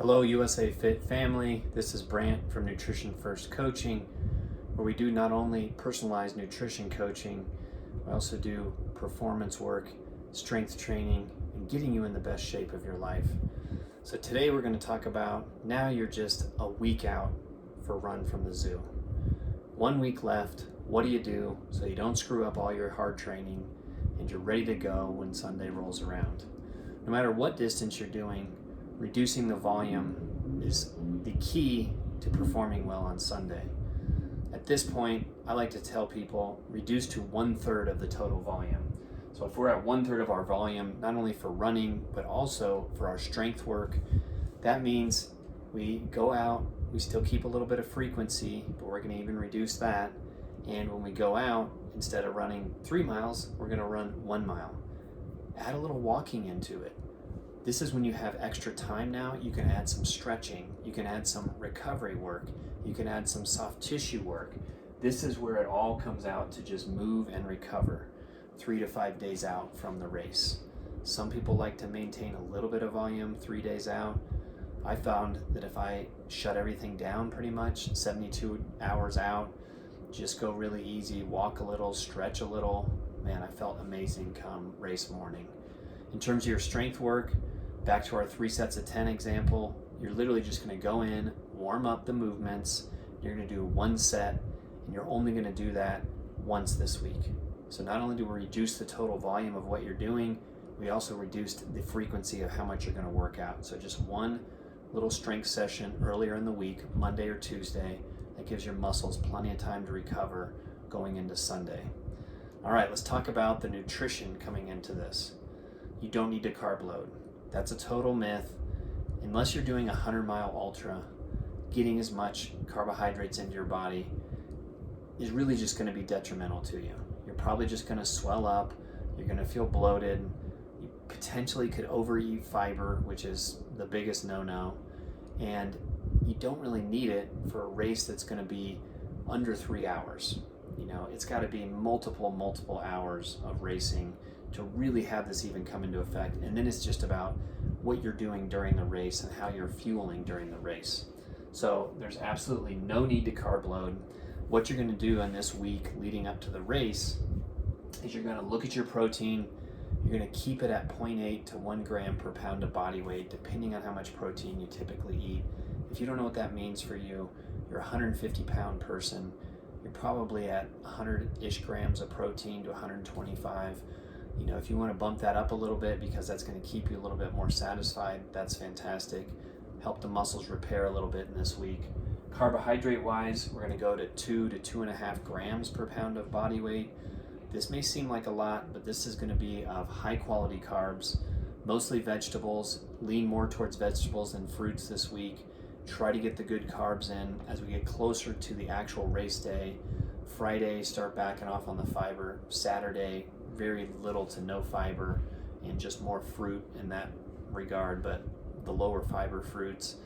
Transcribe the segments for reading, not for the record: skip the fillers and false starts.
Hello USAFIT family, this is Brant from Nutrition First Coaching, where we do not only personalized nutrition coaching, we also do performance work, strength training, and getting you in the best shape of your life. So today we're going to talk about, now you're just a week out for Run from the Zoo. 1 week left, what do you do so you don't screw up all your hard training and you're ready to go when Sunday rolls around? No matter what distance you're doing, reducing the volume is the key to performing well on Sunday. At this point, I like to tell people reduce to 1/3 of the total volume. So if we're at 1/3 of our volume, not only for running, but also for our strength work, that means we go out, we still keep a little bit of frequency, but we're gonna even reduce that. And when we go out, instead of running 3 miles, we're gonna run 1 mile. Add a little walking into it. This is when you have extra time now. You can add some stretching, you can add some recovery work, you can add some soft tissue work. This is where it all comes out to just move and recover 3 to 5 days out from the race. Some people like to maintain a little bit of volume 3 days out. I found that if I shut everything down pretty much 72 hours out, just go really easy, walk a little, stretch a little, man, I felt amazing come race morning. In terms of your strength work, back to our 3 sets of 10 example, you're literally just gonna go in, warm up the movements, you're gonna do 1 set, and you're only gonna do that once this week. So not only do we reduce the total volume of what you're doing, we also reduced the frequency of how much you're gonna work out. So just 1 little strength session earlier in the week, Monday or Tuesday, that gives your muscles plenty of time to recover going into Sunday. All right, let's talk about the nutrition coming into this. You don't need to carb load. That's a total myth. Unless you're doing a 100-mile ultra, getting as much carbohydrates into your body is really just gonna be detrimental to you. You're probably just gonna swell up, you're gonna feel bloated, you potentially could overeat fiber, which is the biggest no-no, and you don't really need it for a race that's gonna be under 3 hours. You know, it's gotta be multiple hours of racing to really have this even come into effect. And then it's just about what you're doing during the race and how you're fueling during the race. So there's absolutely no need to carb load. What you're gonna do in this week leading up to the race is you're gonna look at your protein, you're gonna keep it at 0.8 to 1 gram per pound of body weight, depending on how much protein you typically eat. If you don't know what that means for you, you're a 150-pound person, you're probably at 100-ish grams of protein to 125. You know, if you want to bump that up a little bit because that's going to keep you a little bit more satisfied, that's fantastic. Help the muscles repair a little bit in this week. Carbohydrate wise, we're going to go to 2 to 2.5 grams per pound of body weight. This may seem like a lot, but this is going to be of high quality carbs, mostly vegetables. Lean more towards vegetables than fruits this week. Try to get the good carbs in as we get closer to the actual race day. Friday, start backing off on the fiber. Saturday, very little to no fiber and just more fruit in that regard, but the lower fiber fruits,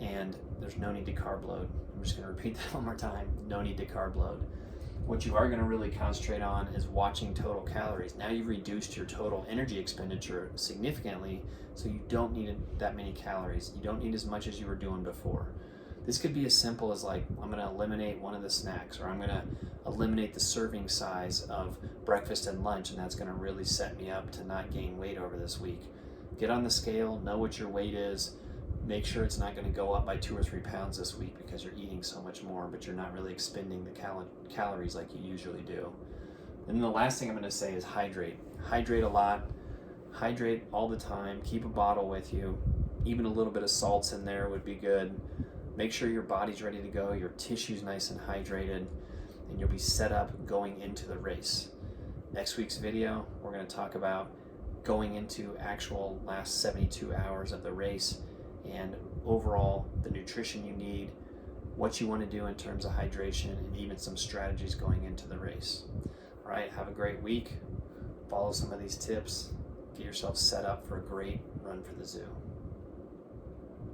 and there's no need to carb load. I'm just going to repeat that one more time. No need to carb load. What you are going to really concentrate on is watching total calories. Now you've reduced your total energy expenditure significantly, so you don't need that many calories. You don't need as much as you were doing before. This could be as simple as like, I'm gonna eliminate one of the snacks, or I'm gonna eliminate the serving size of breakfast and lunch, and that's gonna really set me up to not gain weight over this week. Get on the scale, know what your weight is, make sure it's not gonna go up by 2 or 3 pounds this week because you're eating so much more, but you're not really expending the calories like you usually do. And then the last thing I'm gonna say is hydrate. Hydrate a lot, hydrate all the time, keep a bottle with you. Even a little bit of salts in there would be good. Make sure your body's ready to go, your tissue's nice and hydrated, and you'll be set up going into the race. Next week's video, we're going to talk about going into actual last 72 hours of the race and overall the nutrition you need, what you want to do in terms of hydration, and even some strategies going into the race. All right, have a great week. Follow some of these tips. Get yourself set up for a great Run for the Zoo.